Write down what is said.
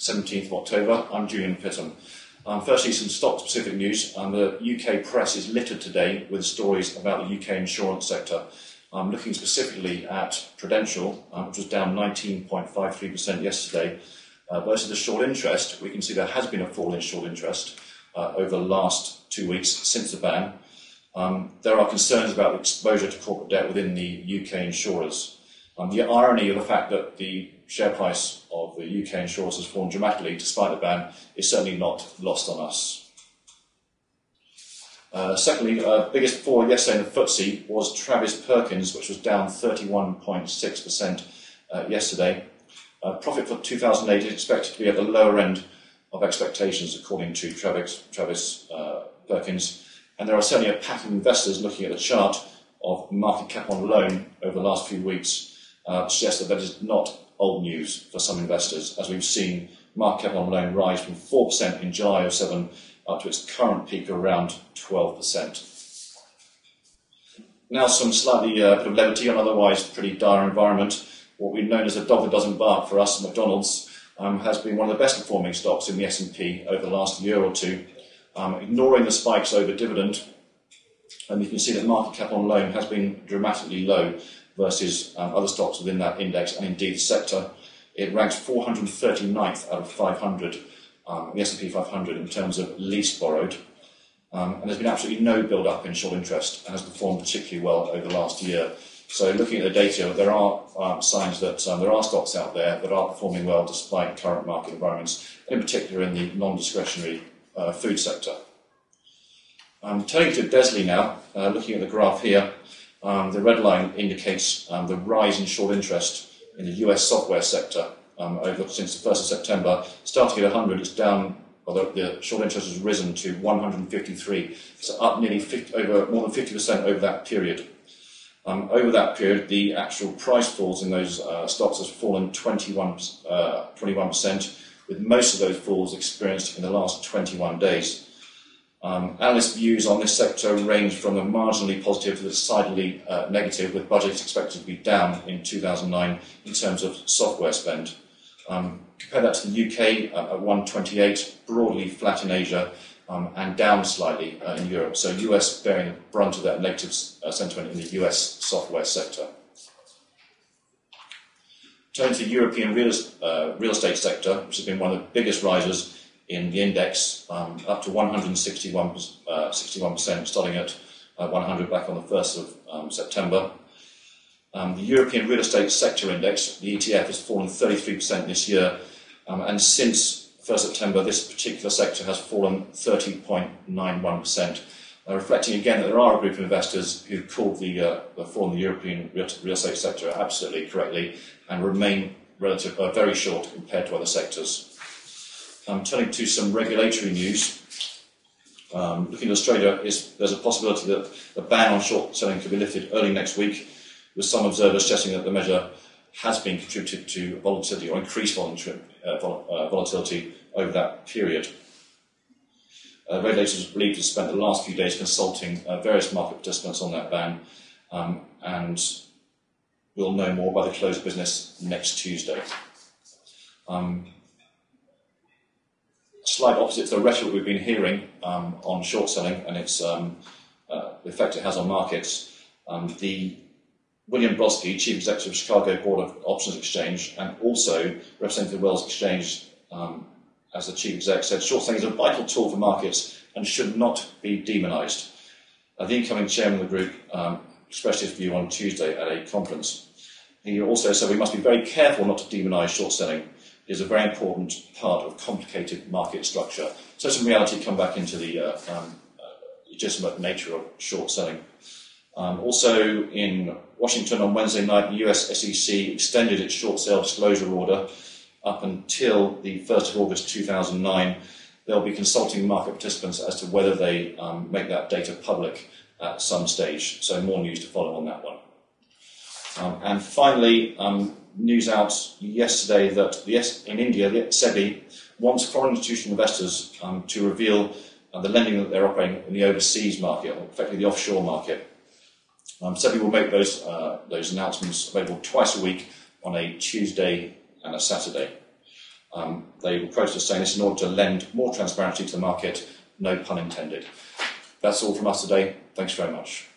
17th of October. I'm Julian Pittham. Firstly, some stock-specific news. The UK press is littered today with stories about the UK insurance sector. Looking specifically at Prudential, which was down 19.53% yesterday, versus the short interest, we can see there has been a fall in short interest over the last 2 weeks since the ban. There are concerns about exposure to corporate debt within the UK insurers. The irony of the fact that the share price of the UK insurers has fallen dramatically despite the ban is certainly not lost on us. Secondly, biggest fall yesterday in the FTSE was Travis Perkins, which was down 31.6% yesterday. Profit for 2008 is expected to be at the lower end of expectations, according to Travis Perkins. And there are certainly a pattern of investors looking at the chart of market cap on loan over the last few weeks suggests that is not old news for some investors, as we've seen market cap on loan rise from 4% in July of 2007 up to its current peak of around 12%. Now some slightly bit of levity on otherwise pretty dire environment. What we've known as a dog that doesn't bark for us, McDonald's, has been one of the best performing stocks in the S&P over the last year or two, ignoring the spikes over dividend. And you can see that market cap on loan has been dramatically low versus other stocks within that index and indeed the sector. It ranks 439th out of 500, the S&P 500 in terms of least borrowed. And there's been absolutely no build-up in short interest and has performed particularly well over the last year. So looking at the data, there are signs that there are stocks out there that are performing well despite current market environments, in particular in the non-discretionary food sector. Turning to Desley now, looking at the graph here, the red line indicates the rise in short interest in the US software sector since the 1st of September. Starting at 100, it's down, although the short interest has risen to 153, so up nearly more than 50% over that period. Over that period, the actual price falls in those stocks has fallen 21%, with most of those falls experienced in the last 21 days. Analyst views on this sector range from the marginally positive to the decidedly negative, with budgets expected to be down in 2009 in terms of software spend. Compare that to the UK at 128, broadly flat in Asia, and down slightly in Europe. So US bearing the brunt of that negative sentiment in the US software sector. Turning to the European real estate sector, which has been one of the biggest risers in the index, up to 61%, starting at 100 back on the 1st of September. The European Real Estate Sector Index, the ETF, has fallen 33% this year, and since 1st September, this particular sector has fallen 30.91%, reflecting again that there are a group of investors who called the fall in the European real estate sector absolutely correctly and remain very short compared to other sectors. Turning to some regulatory news, looking at Australia, there's a possibility that the ban on short selling could be lifted early next week, with some observers suggesting that the measure has been contributed to volatility or increased volatility over that period. Regulators are believed to have spent the last few days consulting various market participants on that ban, and we'll know more by the close of business next Tuesday. Slight opposite to the rhetoric we've been hearing on short selling and its the effect it has on markets. William Brodsky, Chief Executive of Chicago Board of Options Exchange, and also representing the Wells Exchange as the Chief Exec, said short selling is a vital tool for markets and should not be demonised. The incoming chairman of the group expressed his view on Tuesday at a conference. He also said we must be very careful not to demonise short selling. It is a very important part of complicated market structure. So some reality come back into the legitimate nature of short selling. Also in Washington on Wednesday night, the US SEC extended its short sale disclosure order up until the 1st of August 2009. They'll be consulting market participants as to whether they make that data public at some stage. So more news to follow on that one. And finally, news out yesterday that in India, the SEBI wants foreign institutional investors to reveal the lending that they're operating in the overseas market, or effectively the offshore market. SEBI will make those announcements available twice a week on a Tuesday and a Saturday. They were quoted as saying this in order to lend more transparency to the market, no pun intended. That's all from us today. Thanks very much.